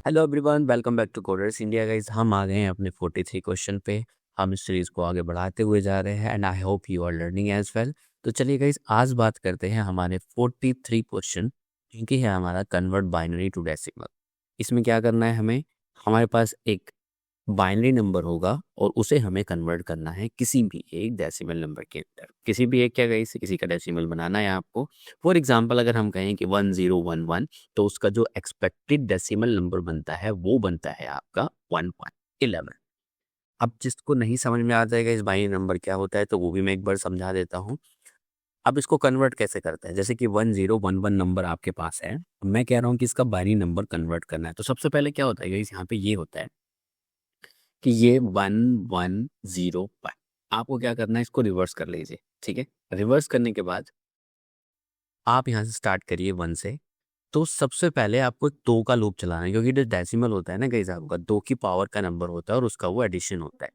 Hello everyone, welcome back to coders India guys. हम आ गए हैं अपने 43 क्वेश्चन पे। हम इस सीरीज को आगे बढ़ाते हुए जा रहे हैं and I hope you are learning as well. तो चलिए गाइस, आज बात करते हैं हमारे 43 क्वेश्चन, जिनकी है हमारा कन्वर्ट बाइनरी टू डेसिमल। इसमें क्या करना है हमें, हमारे पास एक बाइनरी नंबर होगा और उसे हमें कन्वर्ट करना है किसी भी एक डेसिमल नंबर के अंदर। किसी भी एक क्या गई से किसी का डेसिमल बनाना है आपको। फॉर एग्जांपल अगर हम कहें कि 1011, तो उसका जो एक्सपेक्टेड डेसिमल नंबर बनता है वो बनता है आपका 1.11। अब जिसको नहीं समझ में आ जाएगा इस बाइनरी नंबर क्या होता है, तो वो भी मैं एक बार समझा देता हूँ। अब इसको कन्वर्ट कैसे करते हैं, जैसे कि 1011 नंबर आपके पास है, मैं कह रहा हूँ कि इसका बाइनरी नंबर कन्वर्ट करना है। तो सबसे पहले क्या होता है यहाँ पे, ये होता है कि ये 1101, आपको क्या करना है, इसको रिवर्स कर लीजिए। ठीक है, रिवर्स करने के बाद आप यहाँ से स्टार्ट करिए 1 से। तो सबसे पहले आपको 2 का लूप चलाना है, क्योंकि जो डेसिमल होता है ना गाइस, आपका 2 की पावर का नंबर होता है और उसका वो एडिशन होता है।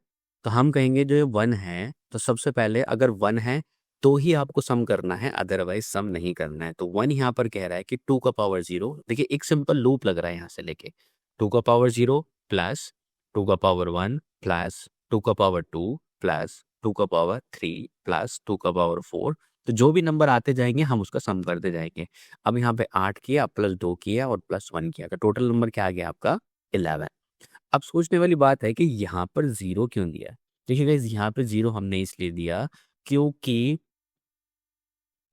तो हम कहेंगे जो ये 1 है, तो सबसे पहले अगर 1 है तो ही आपको सम करना है, अदरवाइज सम नहीं करना है। तो 1 यहाँ पर कह रहा है कि 2 का पावर 0, देखिए एक सिंपल लूप लग रहा है यहाँ से लेके 2 का पावर 0 प्लस 2 का पावर 1 प्लस 2 का पावर 2 प्लस 2 का पावर 3 प्लस 2 का पावर 4। तो जो भी नंबर आते जाएंगे हम उसका सम करते जाएंगे। अब यहाँ पे 8 किया प्लस 2 किया और प्लस 1 किया, तो टोटल नंबर क्या आ गया आपका 11। अब सोचने वाली बात है कि यहाँ पर 0 क्यों दिया। देखिए गाइस, यहाँ पे 0 हमने इसलिए दिया क्योंकि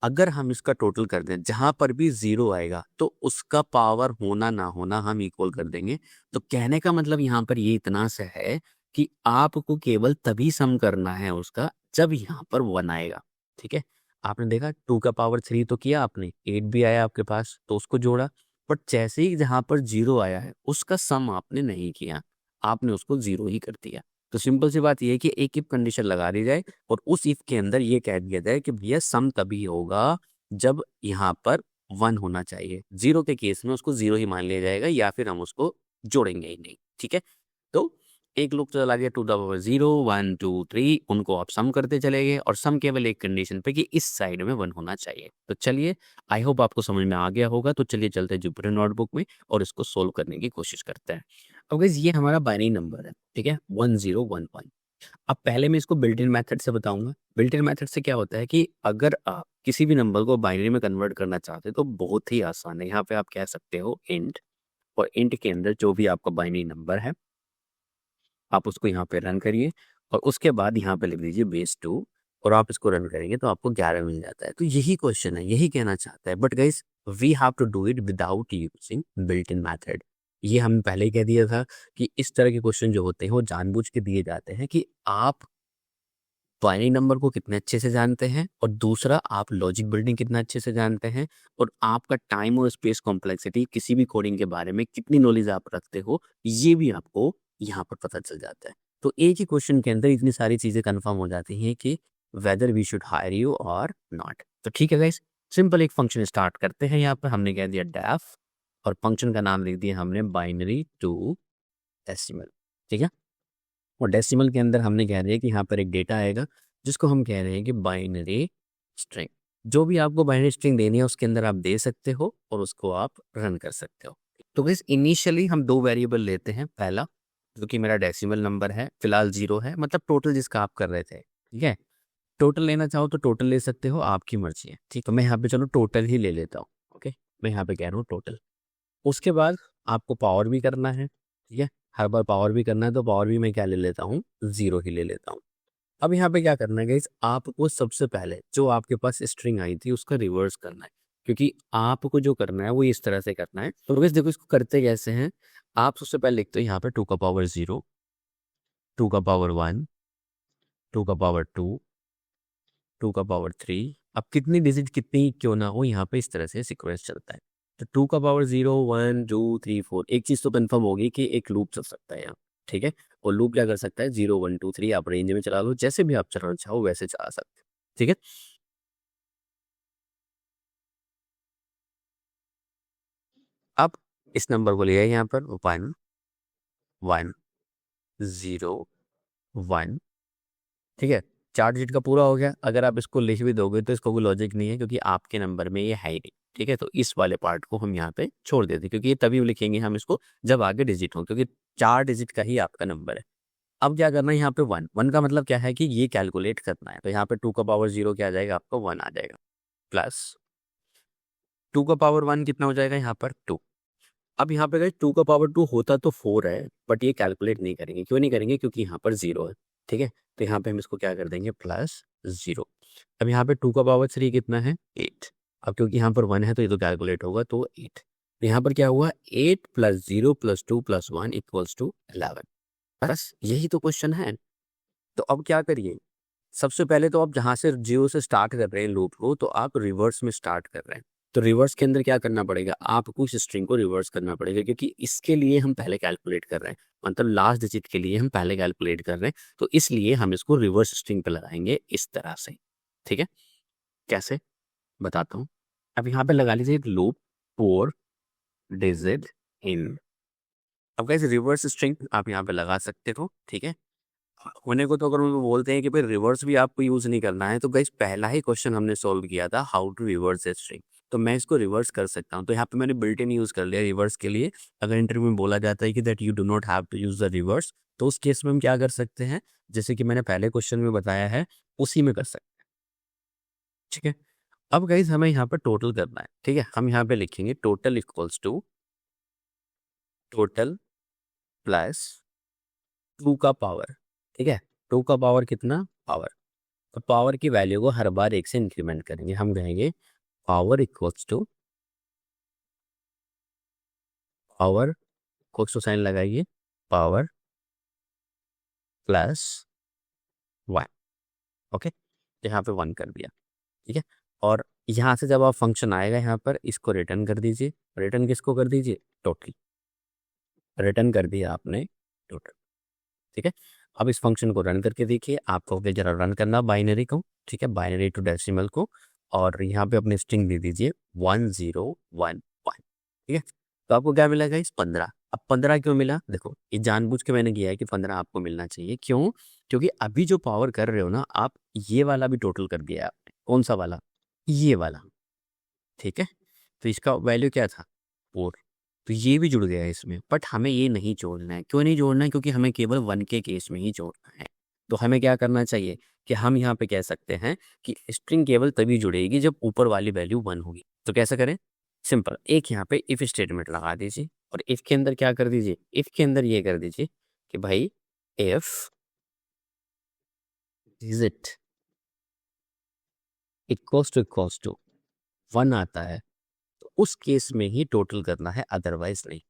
अगर हम इसका टोटल कर दें, जहां पर भी 0 आएगा तो उसका पावर होना ना होना हम इक्वल कर देंगे। तो कहने का मतलब यहाँ पर ये इतना सा है कि आपको केवल तभी सम करना है उसका जब यहाँ पर 1 आएगा। ठीक है, आपने देखा 2 का पावर 3 तो किया आपने, 8 भी आया आपके पास तो उसको जोड़ा, बट जैसे ही जहां पर 0 आया है उसका सम आपने नहीं किया, आपने उसको 0 ही कर दिया। तो सिंपल सी बात यह है कि एक इफ कंडीशन लगा दी जाए और उस इफ के अंदर ये कह दिया जाए कि भैया सम तभी होगा जब यहाँ पर 1 होना चाहिए। 0 के केस में उसको 0 ही मान लिया जाएगा या फिर हम उसको जोड़ेंगे ही नहीं। ठीक है, तो एक लूप चला गया 2 द पावर 0 1 2 3, उनको आप सम करते चले गए और सम केवल एक कंडीशन पे कि इस साइड में 1 होना चाहिए। तो चलिए, आई होप आपको समझ में आ गया होगा। तो चलिए चलते हैं जुपिटर नोटबुक में और इसको सोल्व करने की कोशिश करते हैं। अब गाइस, ये हमारा बाइनरी नंबर है, ठीक है, 1011। अब पहले मैं इसको बिल्ट इन मेथड से बताऊंगा। बिल्ट इन मेथड से क्या होता है कि अगर आप किसी भी नंबर को बाइनरी में कन्वर्ट करना चाहते हैं तो बहुत ही आसान है। यहाँ पे आप कह सकते हो इंट, और इंट के अंदर जो भी आपका बाइनरी नंबर है आप उसको यहाँ पे रन करिए और उसके बाद यहाँ पे लिख दीजिए बेस 2 और आप इसको रन करेंगे तो आपको 11 मिल जाता है। तो यही क्वेश्चन है, यही कहना चाहता है, but guys we have to do it without using built in method. ये हमने पहले ही कह दिया था कि इस तरह के क्वेश्चन जो होते हैं वो जानबूझ के दिए जाते हैं कि आप बाइनरी नंबर को कितने अच्छे से जानते हैं और दूसरा आप लॉजिक बिल्डिंग कितना अच्छे से जानते हैं और आपका टाइम और स्पेस कॉम्प्लेक्सिटी, किसी भी कोडिंग के बारे में कितनी नॉलेज आप रखते हो, ये भी आपको यहाँ पर पता चल जाता है। तो एक ही क्वेश्चन के अंदर इतनी सारी चीजें कंफर्म हो जाती हैं कि whether we should hire you और नॉट। तो ठीक है गाइस, सिंपल एक फंक्शन स्टार्ट करते हैं। यहाँ पर हमने कह दिया डेफ और फंक्शन का नाम लिख दिया हमने बाइनरी टू डेसिमल। ठीक है, और डेसिमल के अंदर हमने कह रहे हैं कि यहाँ पर एक डेटा आएगा जिसको हम कह रहे हैं कि बाइनरी स्ट्रिंग। जो भी आपको बाइनरी स्ट्रिंग देनी है उसके अंदर आप दे सकते हो और उसको आप रन कर सकते हो। तो बस इनिशियली हम 2 वेरिएबल लेते हैं। पहला जो कि मेरा डेसिमल नंबर है, फिलहाल 0 है, मतलब टोटल जिसका आप कर रहे थे। ठीक है, टोटल लेना चाहो तो टोटल ले सकते हो, आपकी मर्जी है। ठीक, तो मैं यहाँ पे चलो टोटल ही ले लेता हूँ। ओके, मैं यहाँ पे कह रहा हूँ टोटल। उसके बाद आपको पावर भी करना है। ठीक है, हर बार पावर भी करना है तो पावर भी मैं क्या ले लेता हूँ, 0 ही ले लेता हूँ। अब यहाँ पे क्या करना है गाइस, आपको सबसे पहले जो आपके पास स्ट्रिंग आई थी उसका रिवर्स करना है, क्योंकि आपको जो करना है वो इस तरह से करना है। तो गाइस देखो, इसको करते कैसे हैं। आप सबसे पहले लिखते हो यहाँ पे 2 का पावर 0, 2 का पावर 1, 2 का पावर 2, 2 का पावर 3। अब कितनी डिजिट कितनी क्यों ना हो, यहाँ पे इस तरह से सीक्वेंस चलता है। तो 2 का पावर 0 1 2 3 4, एक चीज तो कंफर्म होगी कि एक लूप चल सकता है यहाँ। ठीक है, और लूप क्या कर सकता है, 0 1 2 3 आप रेंज में चला लो, जैसे भी आप चलाना चाहो वैसे चला सकते हो। ठीक है, अब इस नंबर को लिया यहाँ पर 1 1 0 1। ठीक है, 4 डिजिट का पूरा हो गया। अगर आप इसको लिख भी दोगे तो इसको कोई लॉजिक नहीं है, क्योंकि आपके नंबर में ये है ही नहीं। ठीक है, तो इस वाले पार्ट को हम यहाँ पे छोड़ देते हैं, क्योंकि ये तभी लिखेंगे हम इसको जब आगे डिजिट हो, क्योंकि 4 डिजिट का ही आपका नंबर है। अब क्या करना है यहाँ पे 1 का मतलब क्या है कि ये कैलकुलेट करना है, तो यहाँ पे 2 का पावर 0 क्या आ जाएगा, आपका 1 आ जाएगा, प्लस 2 का पावर 1 कितना हो जाएगा यहाँ पर 2। अब यहाँ पे गाइस 2 का पावर 2 होता तो 4 है, बट ये कैलकुलेट नहीं करेंगे। क्यों नहीं करेंगे? क्योंकि यहाँ पर 0 है, ठीक है। तो यहाँ पे हम इसको क्या कर देंगे, प्लस 0। अब यहाँ पे 2 का पावर 3 कितना है, 8। अब क्योंकि यहाँ पर 1 है तो ये तो कैलकुलेट होगा, तो 8। तो यहाँ पर क्या हुआ, 8 + 0 + 2 + 1 = 11। बस यही तो क्वेश्चन है। तो अब क्या करिए, सबसे पहले तो आप जहाँ से 0 से स्टार्ट कर रहे हैं लूप को, तो आप रिवर्स में स्टार्ट कर रहे हैं। तो रिवर्स के अंदर क्या करना पड़ेगा, आपको इस स्ट्रिंग को रिवर्स करना पड़ेगा, क्योंकि इसके लिए हम पहले कैलकुलेट कर रहे हैं, मतलब लास्ट डिजिट के लिए हम पहले कैलकुलेट कर रहे हैं, तो इसलिए हम इसको रिवर्स स्ट्रिंग पे लगाएंगे इस तरह से, ठीक है। कैसे, बताता हूँ। अब यहाँ पे लगा लीजिए एक लूप 4 डिजिट इन। अब कैसे रिवर्स स्ट्रिंग आप यहाँ पे लगा सकते हो, ठीक है। होने को तो अगर वो बोलते हैं कि भाई रिवर्स भी आपको यूज़ नहीं करना है, तो गाइस पहला ही क्वेश्चन हमने सॉल्व किया था, how to reverse a string. तो मैं इसको रिवर्स कर सकता हूँ, तो यहाँ पे मैंने बिल्ट इन यूज़ कर लिया रिवर्स के लिए। अगर इंटरव्यू में बोला जाता है कि that you do not have to use the reverse, तो उस केस में हम क्या कर सकते हैं, जैसे कि मैंने पहले क्वेश्चन में बताया है, उसी में कर सकते हैं, ठीक है। अब गाइस हमें यहाँ पर टोटल करना है, ठीक है। हम यहाँ पे लिखेंगे total equals to total plus 2 का पावर, ठीक है। 2 का पावर कितना, पावर। तो पावर की वैल्यू को हर बार 1 से इंक्रीमेंट करेंगे। हम कहेंगे पावर इक्वल्स टू, पावर को साइन लगाइए, पावर प्लस 1, ओके। यहाँ पे 1 कर दिया, ठीक है। और यहाँ से जब आप फंक्शन आएगा यहाँ पर, इसको रिटर्न कर दीजिए। रिटर्न किसको कर दीजिए, टोटल। रिटर्न कर दिया आपने टोटल, ठीक है। अब इस फंक्शन को रन करके देखिए, आपको जरा रन करना बाइनरी को, ठीक है, बाइनरी टू डेसिमल को। और यहाँ पे अपने स्ट्रिंग दे दीजिए 1011, ठीक है। तो आपको क्या मिलेगा, इस 15। अब 15 क्यों मिला, देखो ये जानबूझ के मैंने किया है कि 15 आपको मिलना चाहिए। क्यों? क्योंकि अभी जो पावर कर रहे हो ना आप, ये वाला भी टोटल कर दिया है आपने। कौन सा वाला, ये वाला, ठीक है। तो इसका वैल्यू क्या था, 4। तो ये भी जुड़ गया है इसमें, बट हमें ये नहीं जोड़ना है। क्यों नहीं जोड़ना है? क्योंकि हमें केवल 1 के केस में ही जोड़ना है। तो हमें क्या करना चाहिए कि हम यहाँ पे कह सकते हैं कि स्ट्रिंग केवल तभी जुड़ेगी जब ऊपर वाली वैल्यू 1 होगी। तो कैसे करें, सिंपल, एक यहाँ पे इफ स्टेटमेंट लगा दीजिए, और इफ के अंदर क्या कर दीजिए, इफ के अंदर ये कर दीजिए कि भाई इफ डिजिट इक्वल्स टू 1 आता है, तो उस केस में ही टोटल करना है, अदरवाइज नहीं।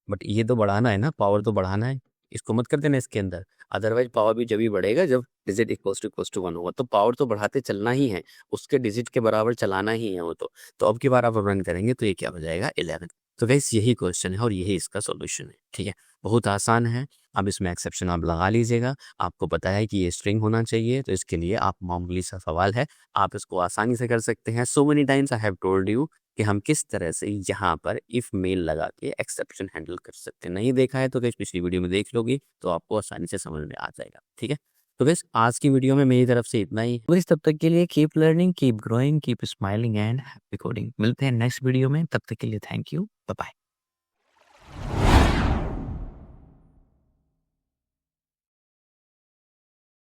बट ये तो बढ़ाना है ना, पावर तो बढ़ाना है, इसको मत कर देना इसके अंदर। अदरवाइज पावर भी जब ही बढ़ेगा जब डिजिट इक्वल्स टू 1 होगा, तो पावर तो बढ़ाते चलना ही है, उसके डिजिट के बराबर चलाना ही है वो तो अब की बार आप रन करेंगे तो ये क्या हो जाएगा, 11। तो गाइस यही क्वेश्चन है और यही इसका सॉल्यूशन है, ठीक है। बहुत आसान है। अब इसमें एक्सेप्शन आप लगा लीजिएगा। आपको पता है कि ये स्ट्रिंग होना चाहिए, तो इसके लिए आप मामूली सा सवाल है, आप इसको आसानी से कर सकते हैं। So many times I have told you कि हम किस तरह से यहाँ पर इफ मेल लगा के एक्सेप्शन हैंडल कर सकते हैं। नहीं देखा है तो गाइस पिछली वीडियो में देख लोगी, तो आपको आसानी से समझ में आ जाएगा, ठीक है। तो गाइस आज की वीडियो में मेरी तरफ से इतना ही। तो तब तक के लिए keep learning, keep growing, keep smiling and happy coding. मिलते हैं नेक्स्ट वीडियो में, तब तक के लिए थैंक यू, बाय बाय।